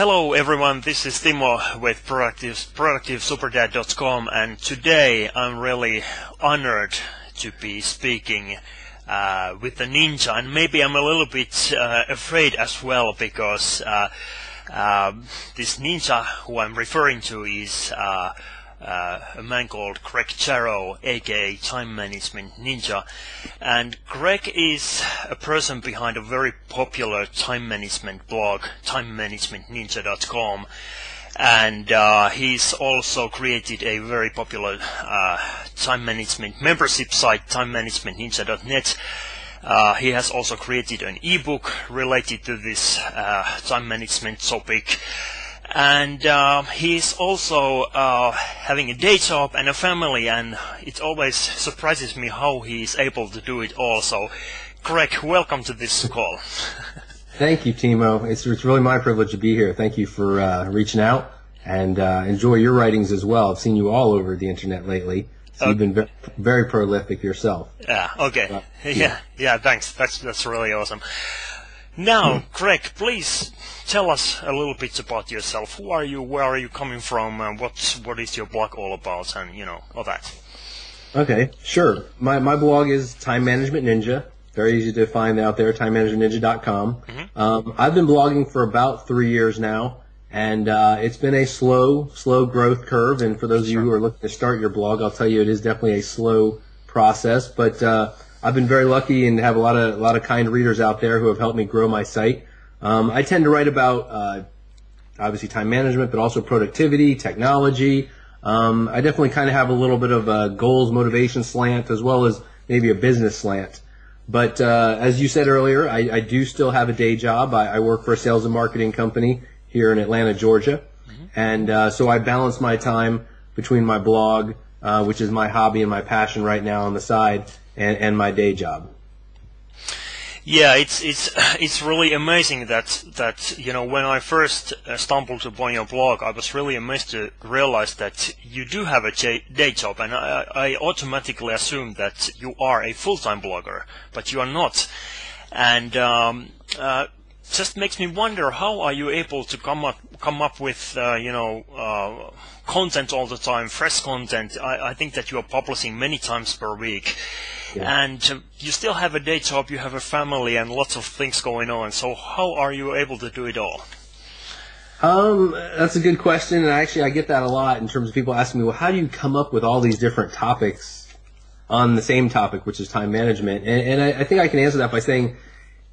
Hello everyone, this is Timo with ProductiveSuperdad.com, and today I'm really honored to be speaking with the ninja, and maybe I'm a little bit afraid as well, because this ninja who I'm referring to is a man called Craig Jarrow, aka Time Management Ninja. And Craig is a person behind a very popular time management blog, TimeManagementNinja.com, and he's also created a very popular time management membership site, TimeManagementNinja.net. He has also created an ebook related to this time management topic. And he's also having a day job and a family, and it always surprises me how he's able to do it all. So, Craig, welcome to this call. Thank you, Timo. It's really my privilege to be here. Thank you for reaching out, and enjoy your writings as well. I've seen you all over the internet lately. So you've been very prolific yourself. Yeah, okay. Yeah, thanks. That's really awesome. Now, Craig, please tell us a little bit about yourself. Who are you? Where are you coming from? What is your blog all about? And all that. Okay, sure. My blog is Time Management Ninja. Very easy to find out there. TimeManagementNinja.com. I've been blogging for about 3 years now, and it's been a slow growth curve. And for those of you who are looking to start your blog, I'll tell you it is definitely a slow process, but I've been very lucky and have a lot of kind readers out there who have helped me grow my site. I tend to write about obviously time management, but also productivity, technology. I definitely kind of have a little bit of a goals, motivation slant, as well as maybe a business slant. But as you said earlier, I do still have a day job. I work for a sales and marketing company here in Atlanta, Georgia, and so I balance my time between my blog, which is my hobby and my passion right now on the side, and my day job. Yeah, it's really amazing that when I first stumbled upon your blog, I was really amazed to realize that you do have a day job, and I automatically assumed that you are a full-time blogger, but you are not, and just makes me wonder, how are you able to come up with content all the time, fresh content? I think that you are publishing many times per week. Yeah. And you still have a day job, you have a family, and lots of things going on. So how are you able to do it all? That's a good question, and I get that a lot in terms of people asking me, well, how do you come up with all these different topics on the same topic, which is time management? And I think I can answer that by saying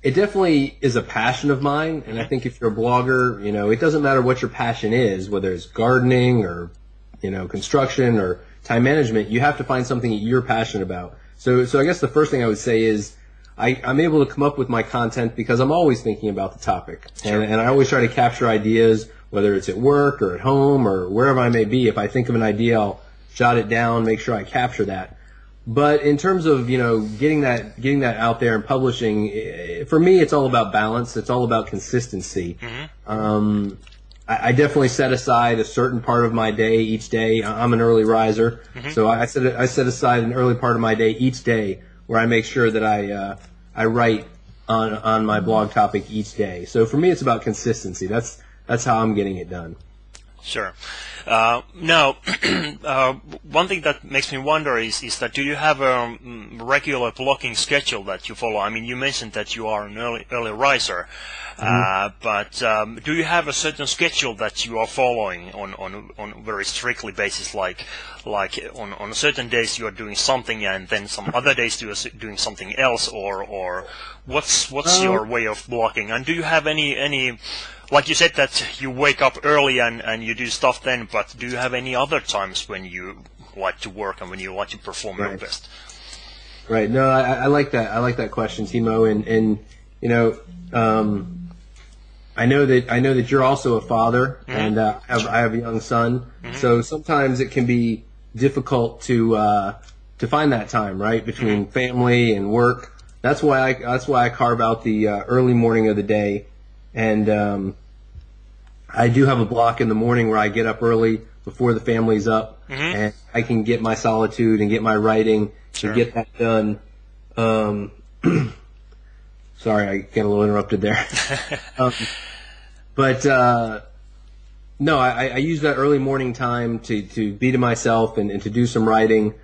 it definitely is a passion of mine, and I think if you're a blogger, it doesn't matter what your passion is, whether it's gardening or, construction or time management, you have to find something that you're passionate about. So I guess the first thing I would say is I'm able to come up with my content because I'm always thinking about the topic. Sure. And I always try to capture ideas, whether it's at work or at home or wherever I may be. If I think of an idea, I'll jot it down, make sure I capture that. But in terms of, getting that out there and publishing, for me, it's all about balance. It's all about consistency. I definitely set aside a certain part of my day each day. I'm an early riser, so I set aside an early part of my day each day where I make sure that I write on my blog topic each day. So for me, it's about consistency. That's how I'm getting it done. Sure. Now, one thing that makes me wonder is that do you have a regular blogging schedule that you follow? I mean, you mentioned that you are an early riser, but do you have a certain schedule that you are following on a very strictly basis, like on certain days you are doing something and then some other days you are doing something else, or what's your way of blogging? And do you have any like you said that you wake up early and you do stuff then, but do you have any other times when you like to work and when you like to perform your best? Right. No, I like that. I like that question, Timo. And I know that you're also a father, and I have a young son. So sometimes it can be difficult to find that time, right, between family and work. That's why I carve out the early morning of the day. And I do have a block in the morning where I get up early before the family's up, and I can get my solitude and get my writing and get that done. Sorry, I get a little interrupted there. But No, I use that early morning time to be to myself and to do some writing.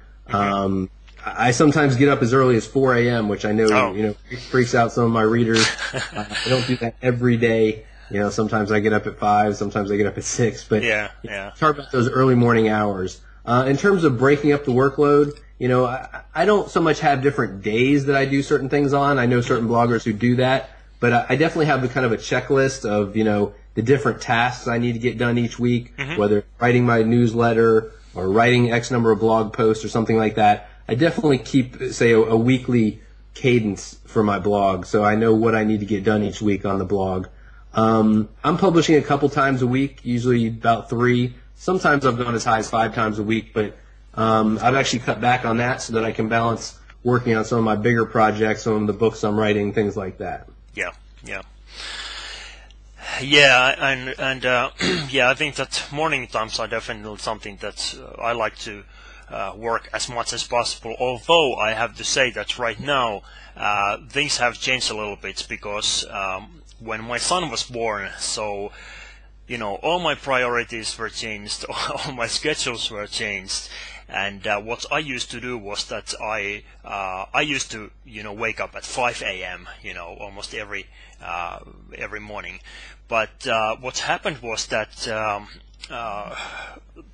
I sometimes get up as early as 4 a.m., which I know, freaks out some of my readers. I don't do that every day. Sometimes I get up at 5, sometimes I get up at 6, but it's hard about those early morning hours. In terms of breaking up the workload, I don't so much have different days that I do certain things on. I know certain bloggers who do that, but I definitely have the kind of a checklist of, the different tasks I need to get done each week, whether writing my newsletter or writing X number of blog posts or something like that. I definitely keep, say, a weekly cadence for my blog, so I know what I need to get done each week on the blog. I'm publishing a couple times a week, usually about 3. Sometimes I've gone as high as 5 times a week, but I've actually cut back on that so that I can balance working on some of my bigger projects, some of the books I'm writing, things like that. I think that morning times are definitely something that I like to work as much as possible. Although I have to say that right now things have changed a little bit because when my son was born, so all my priorities were changed, all my schedules were changed. And what I used to do was that I used to wake up at 5 a.m. Almost every morning. But what happened was that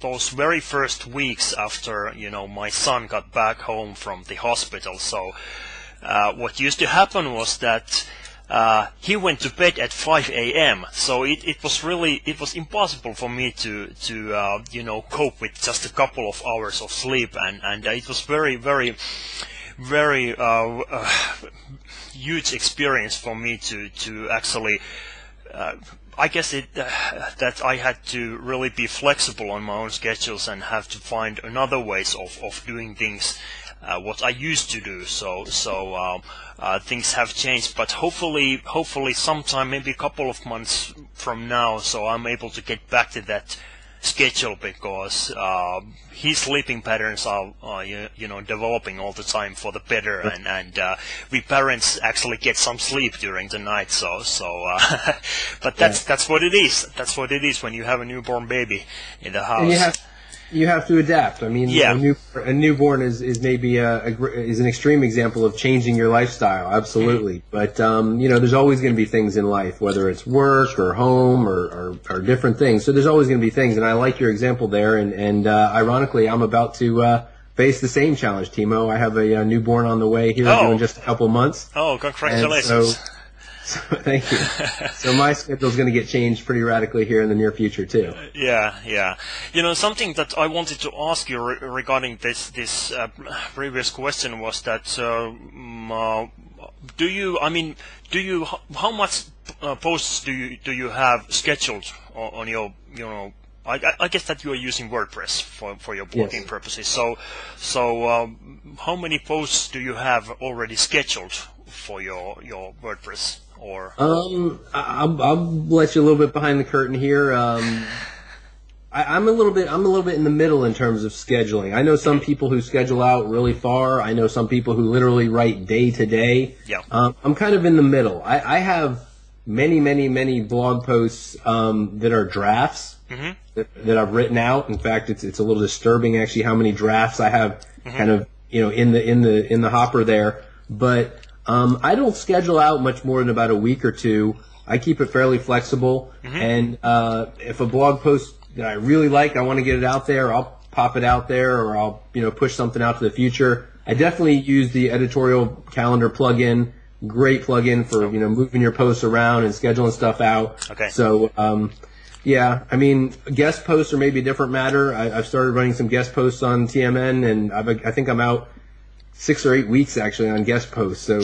those very first weeks after my son got back home from the hospital, so what used to happen was that he went to bed at 5 a.m. So it was impossible for me to cope with just a couple of hours of sleep, and it was very, very, very huge experience for me to actually. I guess that I had to really be flexible on my own schedules and have to find another ways of doing things what I used to do. So things have changed, but hopefully sometime, maybe a couple of months from now, so I'm able to get back to that schedule, because his sleeping patterns are developing all the time for the better, and we parents actually get some sleep during the night, but that's what it is. That's what it is when you have a newborn baby in the house. And you have to adapt. I mean, a newborn is maybe is an extreme example of changing your lifestyle. Absolutely. But there's always going to be things in life, whether it's work or home or different things. So there's always going to be things. And I like your example there. And ironically, I'm about to face the same challenge, Timo. I have a newborn on the way here in just a couple months. Oh, congratulations. So thank you. So my schedule's going to get changed pretty radically here in the near future too. Yeah. Something that I wanted to ask you regarding this previous question was that how much posts do you have scheduled on your I guess that you are using WordPress for your blogging purposes. So how many posts do you have already scheduled for your WordPress? Or I'll let you a little bit behind the curtain here. I'm a little bit in the middle in terms of scheduling. I know some people who schedule out really far. I know some people who literally write day to day. Yeah. I'm kind of in the middle. I have many blog posts that are drafts that I've written out. In fact, it's a little disturbing actually how many drafts I have kind of in the hopper there. But I don't schedule out much more than about a week or two. I keep it fairly flexible, and if a blog post that I really like, I want to get it out there, I'll pop it out there, or I'll push something out to the future. I definitely use the editorial calendar plugin. Great plugin for moving your posts around and scheduling stuff out. Okay. So I mean, guest posts are maybe a different matter. I've started running some guest posts on TMN, and I think I'm out 6 or 8 weeks actually on guest posts, so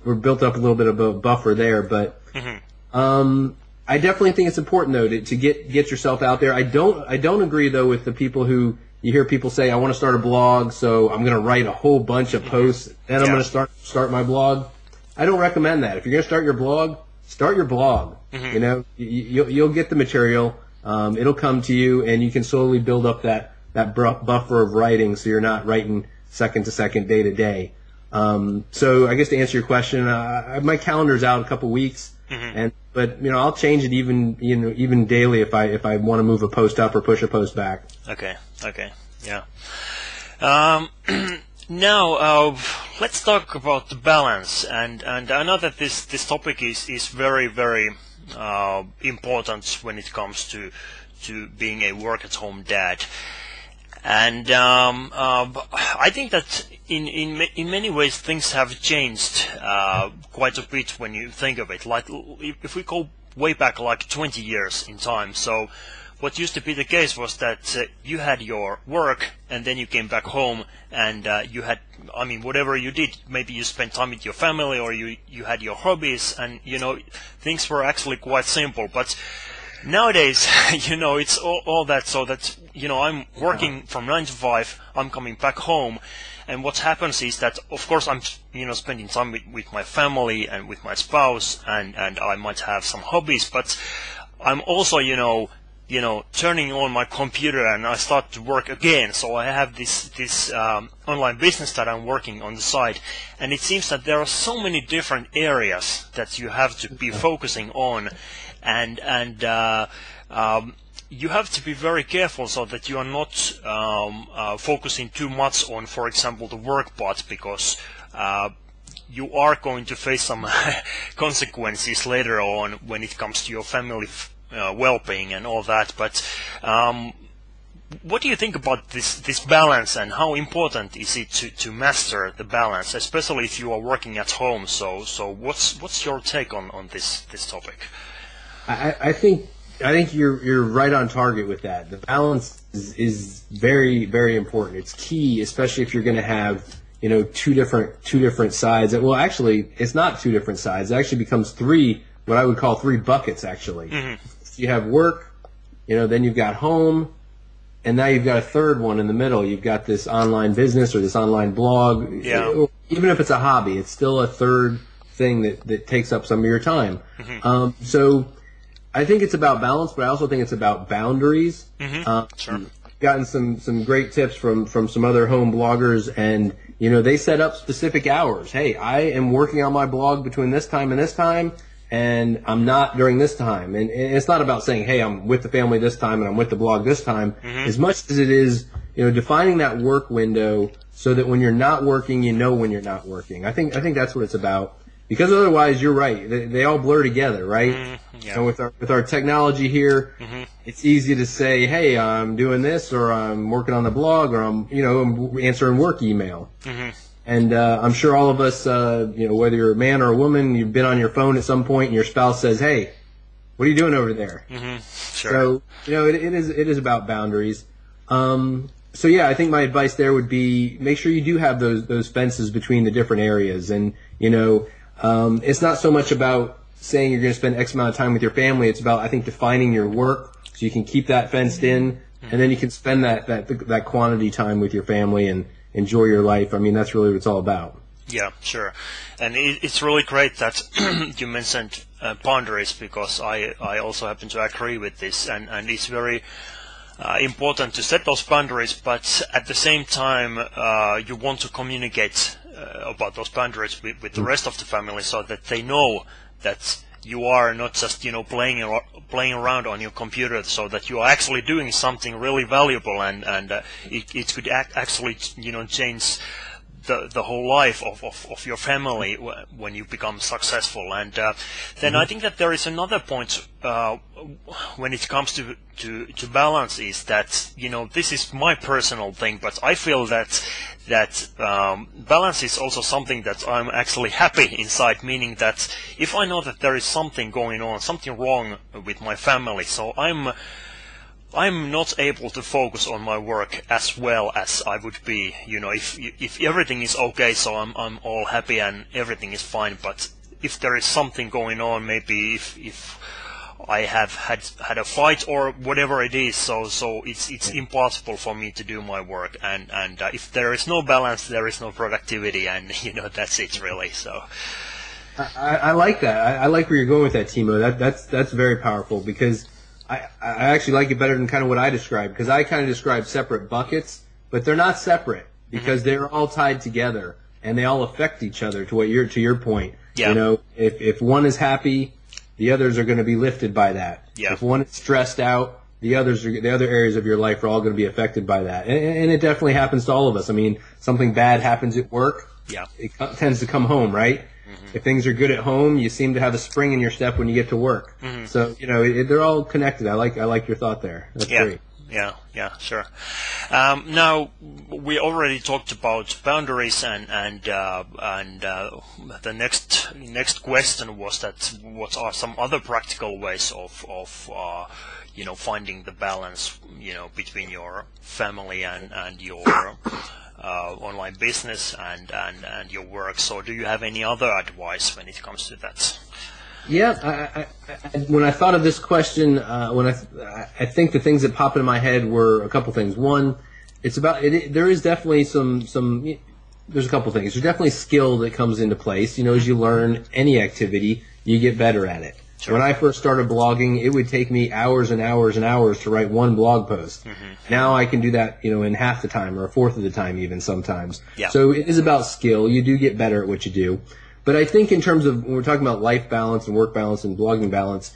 we're built up a little bit of a buffer there. But I definitely think it's important though to get yourself out there. I don't agree though with the people who you hear people say, I want to start a blog, so I'm going to write a whole bunch of posts, then I'm going to start my blog. I don't recommend that. If you're going to start your blog, start your blog. You'll get the material. It'll come to you, and you can slowly build up that buffer of writing, so you're not writing second to second, day to day. So I guess to answer your question, my calendar's out a couple weeks, and but I'll change it even daily if I want to move a post up or push a post back. Okay, yeah. Now let's talk about the balance, and I know that this topic is very, very important when it comes to being a work-at-home dad. And I think that in many ways things have changed quite a bit when you think of it. Like if we go way back like 20 years in time, so what used to be the case was that you had your work and then you came back home and you had, whatever you did, maybe you spent time with your family or you had your hobbies, and things were actually quite simple. But nowadays, it's all that, so that, I'm working from 9 to 5, I'm coming back home, and what happens is that, of course, I'm, spending time with my family and with my spouse, and I might have some hobbies, but I'm also, turning on my computer and I start to work again. So I have this online business that I'm working on the side, and it seems that there are so many different areas that you have to be focusing on, and you have to be very careful so that you are not focusing too much on, for example, the work part, because you are going to face some consequences later on when it comes to your family well-being and all that. But what do you think about this balance, and how important is it to master the balance, especially if you are working at home? So what's your take on this topic? I think you're right on target with that. The balance is very, very important. It's key, especially if you're going to have two different sides. Well, actually, it's not two different sides. It actually becomes what I would call three buckets. Actually, you have work, then you've got home, and now you've got a third one in the middle. You've got this online business or this online blog. Yeah. Even if it's a hobby, it's still a third thing that takes up some of your time. So I think it's about balance, but I also think it's about boundaries. Sure. Gotten some great tips from some other home bloggers, and they set up specific hours. Hey, I am working on my blog between this time and this time, and I'm not during this time. And it's not about saying, hey, I'm with the family this time and I'm with the blog this time, as much as it is defining that work window so that when you're not working, when you're not working. I think that's what it's about. Because otherwise, you're right. They all blur together, right? Yeah. So with our technology here, it's easy to say, "Hey, I'm doing this, or I'm working on the blog, or I'm answering work email." And I'm sure all of us, whether you're a man or a woman, you've been on your phone at some point, and your spouse says, "Hey, what are you doing over there?" Sure. So it is about boundaries. So yeah, I think my advice there would be make sure you do have those fences between the different areas, and it's not so much about saying you're going to spend X amount of time with your family. It's about, I think, defining your work so you can keep that fenced in, and then you can spend that quantity time with your family and enjoy your life. That's really what it's all about. Yeah, sure. And it's really great that you mentioned boundaries, because I also happen to agree with this, and it's very important to set those boundaries, but at the same time you want to communicate about those boundaries with the rest of the family, so that they know that you are not just playing around on your computer, so that you are actually doing something really valuable, and it could actually change the whole life of your family when you become successful. And then I think that there is another point when it comes to balance, is that this is my personal thing, but I feel that balance is also something that I'm actually happy inside, meaning that if I know that there is something going on, something wrong with my family, so I'm not able to focus on my work as well as I would be, if everything is okay, so I'm all happy and everything is fine. But if there is something going on, maybe if I have had a fight or whatever it is, so it's impossible for me to do my work, and if there is no balance, there is no productivity, and that's it really. So I like that. I like where you're going with that, Timo. That's very powerful, because I actually like it better than kind of what I described, because I kind of described separate buckets, but they're not separate, because they're all tied together and they all affect each other. To your point, yeah. If one is happy, the others are going to be lifted by that. Yeah. If one is stressed out, the other areas of your life are all going to be affected by that. And it definitely happens to all of us. I mean, something bad happens at work. Yeah. It tends to come home, right? If things are good at home, you seem to have a spring in your step when you get to work. So, they're all connected. I like your thought there. That's great. Yeah, sure. Now we already talked about boundaries, and the next question was that what are some other practical ways of finding the balance between your family and your online business and your work. So do you have any other advice when it comes to that? Yeah, when I thought of this question, I think the things that popped into my head were a couple things. One, it's about there is definitely there's a couple things. There's definitely skill that comes into place. As you learn any activity, you get better at it. Sure. When I first started blogging, it would take me hours and hours and hours to write one blog post. Now I can do that, in half the time or a fourth of the time even sometimes. Yeah. So it is about skill. You do get better at what you do. But I think in terms of when we're talking about life balance and work balance and blogging balance,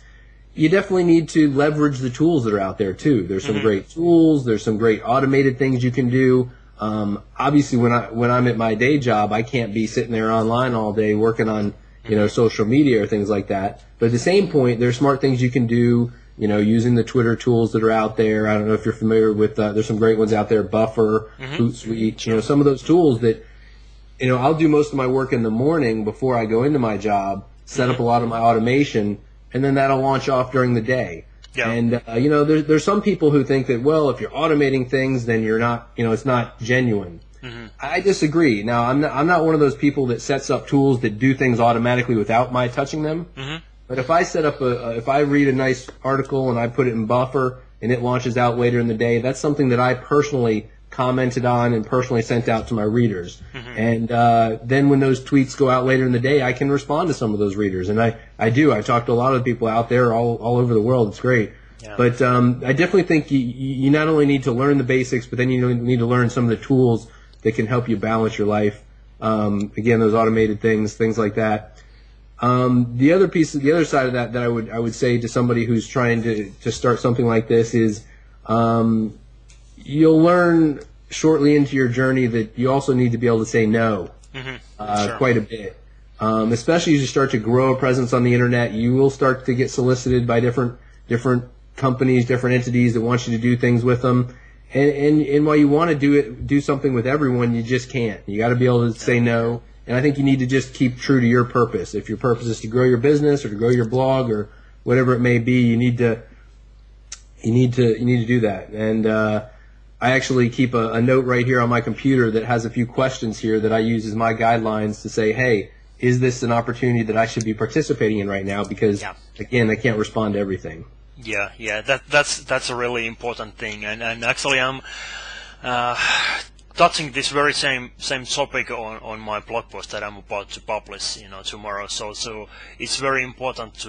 you definitely need to leverage the tools that are out there too. There's some great tools. There's some great automated things you can do. Obviously, when I'm at my day job, I can't be sitting there online all day working on social media or things like that. But at the same point, there's smart things you can do. Using the Twitter tools that are out there. I don't know if you're familiar with. There's some great ones out there. Buffer, Hootsuite. Some of those tools that. I'll do most of my work in the morning before I go into my job, set up a lot of my automation, and then that'll launch off during the day. Yeah. And, there's some people who think that, well, if you're automating things, then you're not, it's not genuine. I disagree. Now, I'm not one of those people that sets up tools that do things automatically without my touching them. But if I set up if I read a nice article and I put it in Buffer and it launches out later in the day, that's something that I personally commented on and personally sent out to my readers. And then when those tweets go out later in the day, I can respond to some of those readers. And I do. I talk to a lot of people out there all over the world. It's great. Yeah. But I definitely think you not only need to learn the basics, but then you need to learn some of the tools that can help you balance your life. Again, those automated things like that. The other side of that I would say to somebody who's trying to start something like this is you'll learn shortly into your journey that you also need to be able to say no quite a bit. Especially as you start to grow a presence on the internet, you will start to get solicited by different companies, different entities that want you to do things with them. And while you want to do something with everyone, you just can't. You got to be able to say no. And I think you need to just keep true to your purpose. If your purpose is to grow your business or to grow your blog or whatever it may be, you need to do that. And I actually keep a note right here on my computer that has a few questions here that I use as my guidelines to say, hey, is this an opportunity that I should be participating in right now? Because again, I can't respond to everything. Yeah, that's a really important thing, and actually I'm touching this very same topic on my blog post that I'm about to publish, tomorrow. So it's very important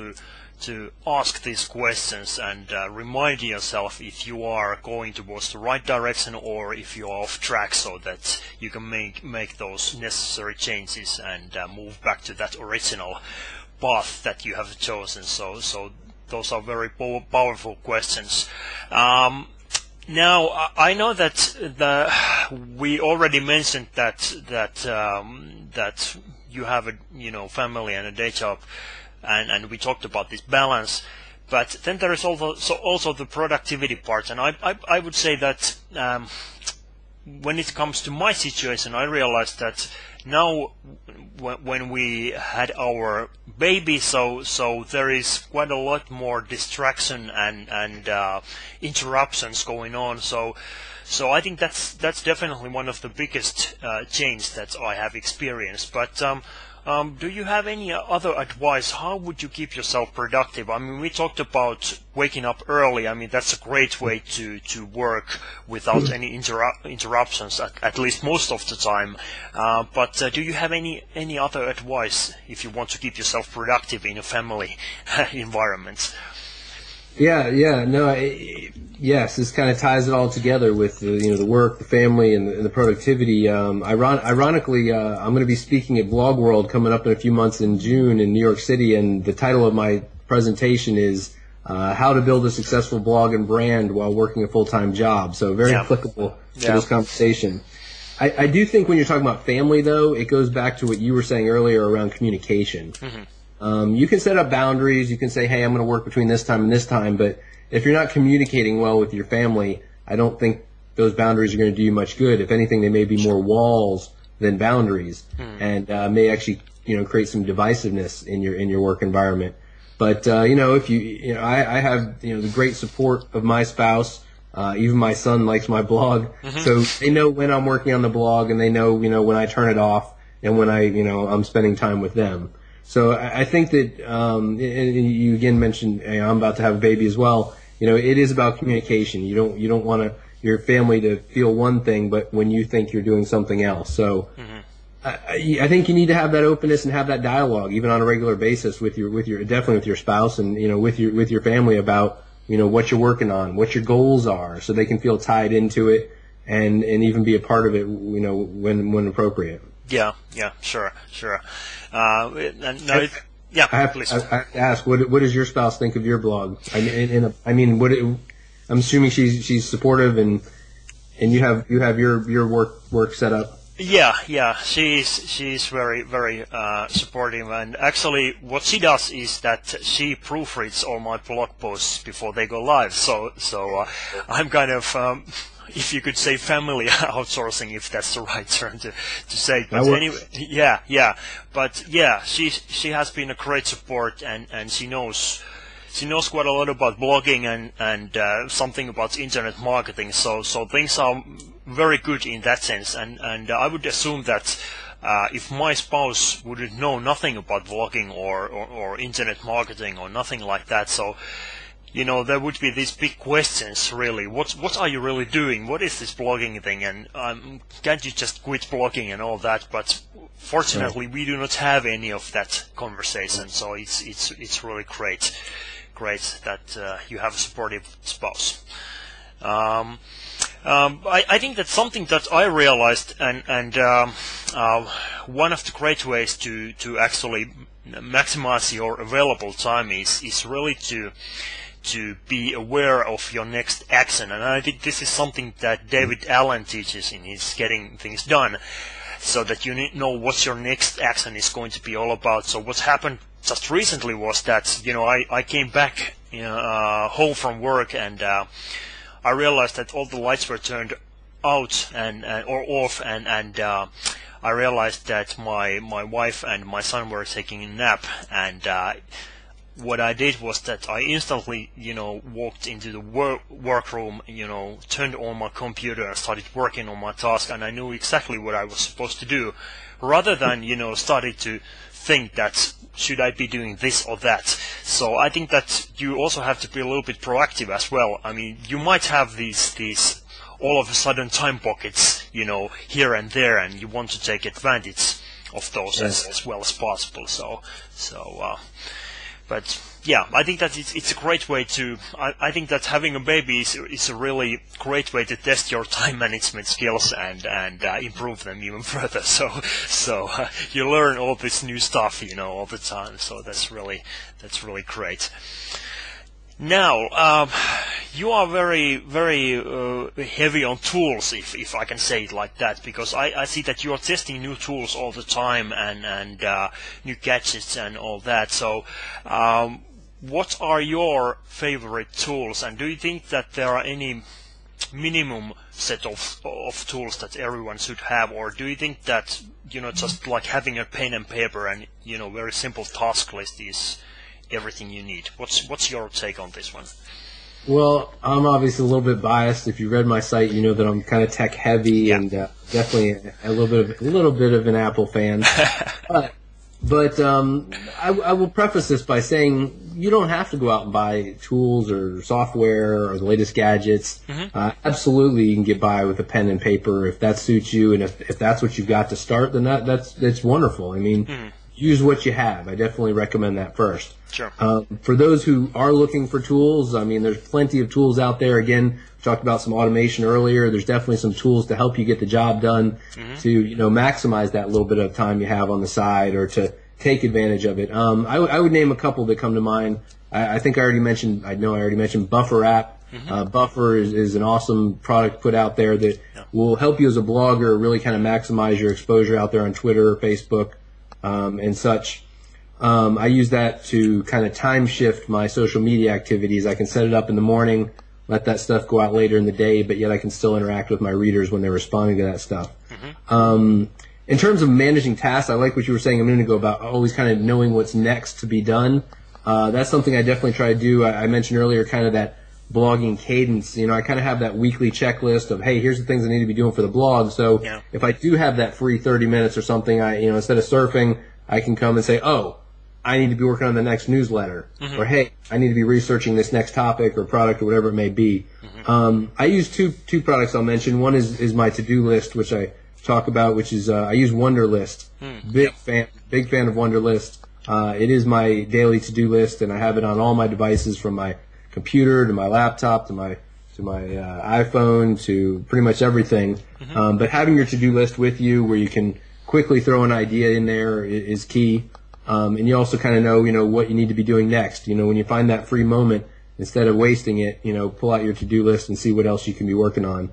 to ask these questions and remind yourself if you are going towards the right direction or if you are off track, so that you can make those necessary changes and move back to that original path that you have chosen. So those are very powerful questions. Now, I know that we already mentioned that you have a family and a day job, and we talked about this balance. But then there is also the productivity part, and I would say that when it comes to my situation, I realized that now when we had our baby, so there is quite a lot more distraction and interruptions going on. So I think that's definitely one of the biggest change that I have experienced. But do you have any other advice? How would you keep yourself productive? I mean, we talked about waking up early. I mean, that's a great way to work without any interruptions, at least most of the time. But do you have any other advice if you want to keep yourself productive in a family environment? Yes, this kind of ties it all together with the work, the family, and the productivity. Ironically, I'm going to be speaking at Blog World coming up in a few months in June in New York City, and the title of my presentation is how to build a successful blog and brand while working a full-time job. So very applicable to this conversation. I do think when you're talking about family, though, it goes back to what you were saying earlier around communication. You can set up boundaries. You can say, hey, I'm going to work between this time and this time. But if you're not communicating well with your family, I don't think those boundaries are going to do you much good. If anything, they may be more walls than boundaries, and may actually create some divisiveness in your work environment. But if I have the great support of my spouse. Even my son likes my blog, so they know when I'm working on the blog, and they know when I turn it off and when I'm spending time with them. So I think that and you again mentioned I'm about to have a baby as well. It is about communication. You don't want your family to feel one thing, but when you think you're doing something else. So I think you need to have that openness and have that dialogue, even on a regular basis with your definitely with your spouse and with your family about what you're working on, what your goals are, so they can feel tied into it and even be a part of it when appropriate. Yeah, sure. I have to ask, what does your spouse think of your blog? I'm assuming she's supportive and you have your work set up. Yeah, she's very, very supportive, and actually what she does is that she proofreads all my blog posts before they go live. So I'm kind of, if you could say, family outsourcing, if that's the right term to say. But anyway, yeah. But yeah, she has been a great support, and she knows quite a lot about blogging and something about internet marketing. So things are very good in that sense, and I would assume that if my spouse wouldn't know nothing about blogging or internet marketing or nothing like that, so there would be these big questions, really. What are you really doing? What is this blogging thing? And can't you just quit blogging and all that? But fortunately, we do not have any of that conversation. So it's really great that you have a supportive spouse. I think that's something that I realized, and one of the great ways to actually maximize your available time is really to be aware of your next action. And I think this is something that David Allen teaches in his Getting Things Done, so that you know what your next action is going to be all about. So what happened just recently was that I came back home from work, and I realized that all the lights were turned out or off, and I realized that my wife and my son were taking a nap, and what I did was that I instantly walked into the workroom, turned on my computer and started working on my task, and I knew exactly what I was supposed to do, rather than started to think that should I be doing this or that. So I think that you also have to be a little bit proactive as well. I mean, you might have these all of a sudden time pockets, here and there, and you want to take advantage of those as well as possible. But yeah, I think that it's a great way to. I think that having a baby is a really great way to test your time management skills and improve them even further. So you learn all this new stuff, all the time. So that's really great. Now, you are very, very heavy on tools, if I can say it like that, because I see that you are testing new tools all the time and new gadgets and all that. So, what are your favorite tools, and do you think that there are any minimum set of tools that everyone should have, or do you think that just like having a pen and paper and very simple task list is everything you need? What's your take on this one? Well, I'm obviously a little bit biased. If you read my site, you know that I'm kind of tech heavy and definitely a little bit of an Apple fan. But I will preface this by saying you don't have to go out and buy tools or software or the latest gadgets. Absolutely, you can get by with a pen and paper if that suits you, and if that's what you've got to start, then that's wonderful. I mean, use what you have. I definitely recommend that first. Sure. For those who are looking for tools, I mean, there's plenty of tools out there. Again, we talked about some automation earlier. There's definitely some tools to help you get the job done, to maximize that little bit of time you have on the side, or to take advantage of it. I would name a couple that come to mind. I think I know I already mentioned Buffer app. Buffer is an awesome product put out there that will help you as a blogger really kind of maximize your exposure out there on Twitter, Facebook, and such. I use that to kind of time shift my social media activities. I can set it up in the morning, let that stuff go out later in the day, but yet I can still interact with my readers when they're responding to that stuff. In terms of managing tasks, I like what you were saying a minute ago about always kind of knowing what's next to be done. That's something I definitely try to do. I mentioned earlier kind of that blogging cadence. I kind of have that weekly checklist of, hey, here's the things I need to be doing for the blog. So if I do have that free 30 minutes or something, instead of surfing, I can come and say, oh, I need to be working on the next newsletter, or hey, I need to be researching this next topic or product or whatever it may be. I use two products I'll mention. One is my to-do list, which I talk about, which is I use Wunderlist. Big fan of Wunderlist. It is my daily to-do list, and I have it on all my devices, from my computer to my laptop to my iPhone to pretty much everything. But having your to-do list with you, where you can quickly throw an idea in there, is key. And you also kind of know, what you need to be doing next. When you find that free moment, instead of wasting it, pull out your to-do list and see what else you can be working on.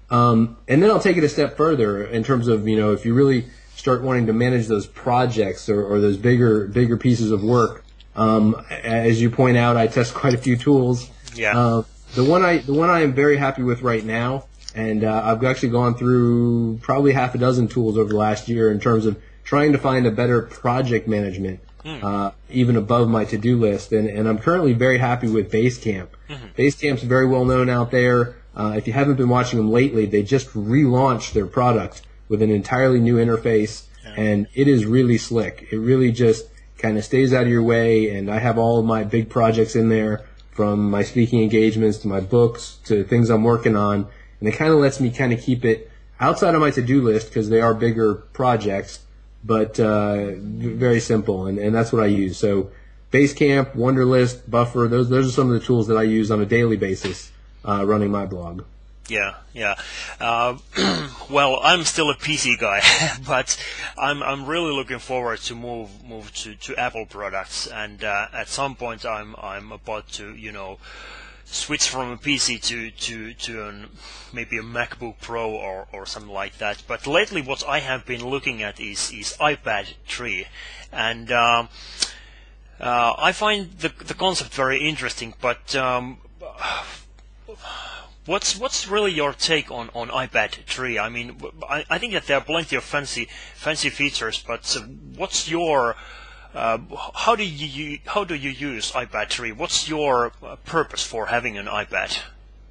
And then I'll take it a step further in terms of, if you really start wanting to manage those projects or those bigger pieces of work. As you point out, I test quite a few tools. The one I am very happy with right now, and I've actually gone through probably half a dozen tools over the last year in terms of trying to find a better project management, even above my to-do list. And I'm currently very happy with Basecamp. Basecamp's very well known out there. If you haven't been watching them lately, they just relaunched their product with an entirely new interface, and it is really slick. It really just kind of stays out of your way, and I have all of my big projects in there, from my speaking engagements to my books to things I'm working on, and it kind of lets me kind of keep it outside of my to-do list because they are bigger projects, but very simple, and that's what I use. So Basecamp, Wunderlist, Buffer, those are some of the tools that I use on a daily basis running my blog. Well, I'm still a PC guy, but I'm really looking forward to move to Apple products, and at some point I'm about to switch from a PC to maybe a MacBook Pro or something like that. But lately, what I have been looking at is iPad 3, and I find the concept very interesting. But what's really your take on iPad 3? I mean, I think that there are plenty of fancy features, but what's your how do you use iPad 3? What's your purpose for having an iPad?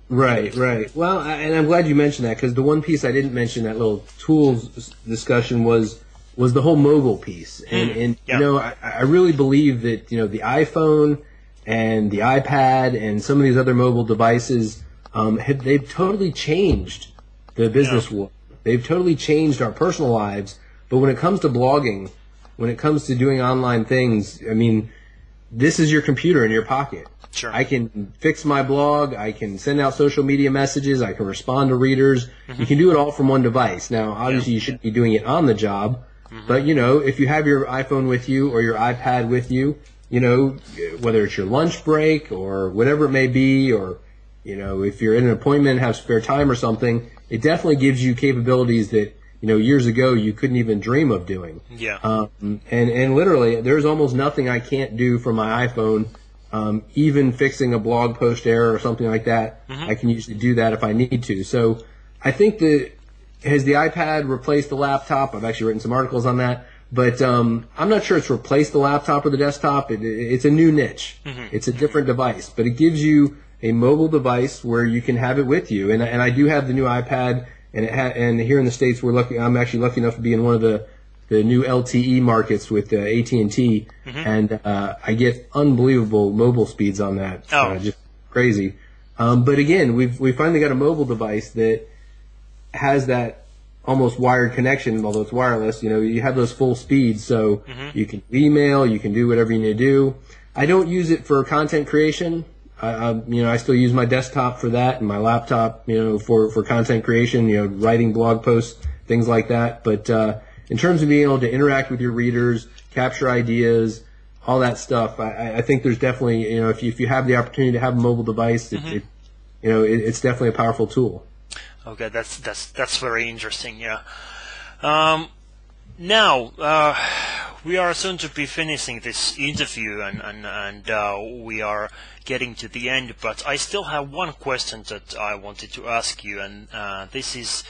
Right. Well, and I'm glad you mentioned that, because the one piece I didn't mention, that little tools discussion, was the whole mobile piece. And I really believe that the iPhone and the iPad and some of these other mobile devices, they've totally changed the business world. They've totally changed our personal lives. But when it comes to blogging, when it comes to doing online things, I mean, this is your computer in your pocket. Sure. I can fix my blog. I can send out social media messages. I can respond to readers. You can do it all from one device. Now, obviously, you shouldn't be doing it on the job. But, if you have your iPhone with you or your iPad with you, whether it's your lunch break or whatever it may be, or if you're in an appointment and have spare time or something, it definitely gives you capabilities that, years ago you couldn't even dream of doing. And literally, there's almost nothing I can't do from my iPhone, even fixing a blog post error or something like that. I can usually do that if I need to. So I think that, has the iPad replaced the laptop? I've actually written some articles on that. But I'm not sure it's replaced the laptop or the desktop. It's a new niche. It's a different device. But it gives you a mobile device where you can have it with you. And I do have the new iPad, and here in the States, I'm actually lucky enough to be in one of the new LTE markets with AT&T, and I get unbelievable mobile speeds on that. Just crazy. But again, we finally got a mobile device that has that almost wired connection, although it's wireless. You have those full speeds, so you can email, you can do whatever you need to do. I don't use it for content creation. I still use my desktop for that, and my laptop, for content creation, writing blog posts, things like that. But in terms of being able to interact with your readers, capture ideas, all that stuff. I think there's definitely, if you have the opportunity to have a mobile device, it's definitely a powerful tool. Okay, that's very interesting. Yeah. Now we are soon to be finishing this interview, and we are getting to the end. But I still have one question that I wanted to ask you, and this is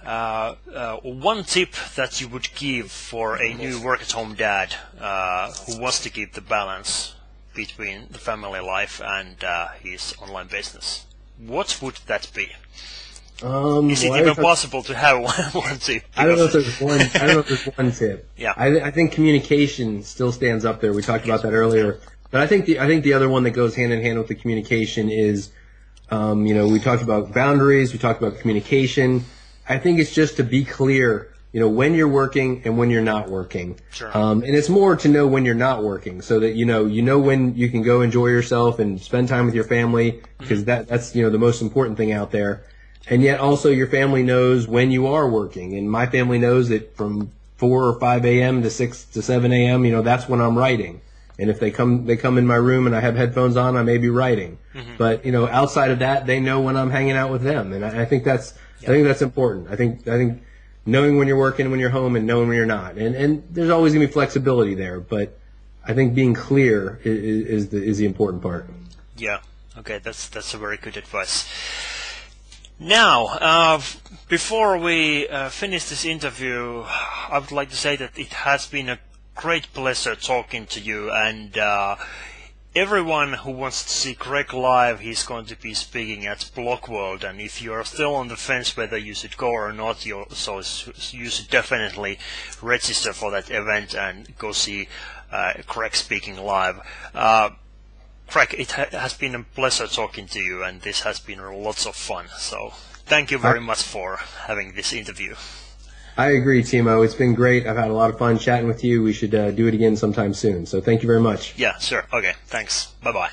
one tip that you would give for a new work-at-home dad who wants to keep the balance between the family life and his online business. What would that be? Is it even possible to have one tip? I don't know if there's one. I don't know if there's one tip. Yeah. I think communication still stands up there. We talked about that earlier, but I think the other one that goes hand in hand with the communication is, we talked about boundaries. We talked about communication. I think it's just to be clear, when you're working and when you're not working. Sure. And it's more to know when you're not working, so that you know when you can go enjoy yourself and spend time with your family, because that's the most important thing out there. And yet also your family knows when you are working. And my family knows that from 4 or 5 a.m. to 6 to 7 a.m., that's when I'm writing. And if they come in my room and I have headphones on, I may be writing. But, outside of that, they know when I'm hanging out with them. And I think that's important. I think knowing when you're working, when you're home, and knowing when you're not. And there's always going to be flexibility there. But I think being clear is the important part. Yeah. Okay. That's a very good advice. Now, before we finish this interview, I would like to say that it has been a great pleasure talking to you, and everyone who wants to see Craig live, he's going to be speaking at Blockworld, and if you're still on the fence whether you should go or not, you should definitely register for that event and go see Craig speaking live. Craig, it has been a pleasure talking to you, and this has been lots of fun. So thank you very much for having this interview. I agree, Timo. It's been great. I've had a lot of fun chatting with you. We should do it again sometime soon. So thank you very much. Yeah, sure. Okay, thanks. Bye-bye.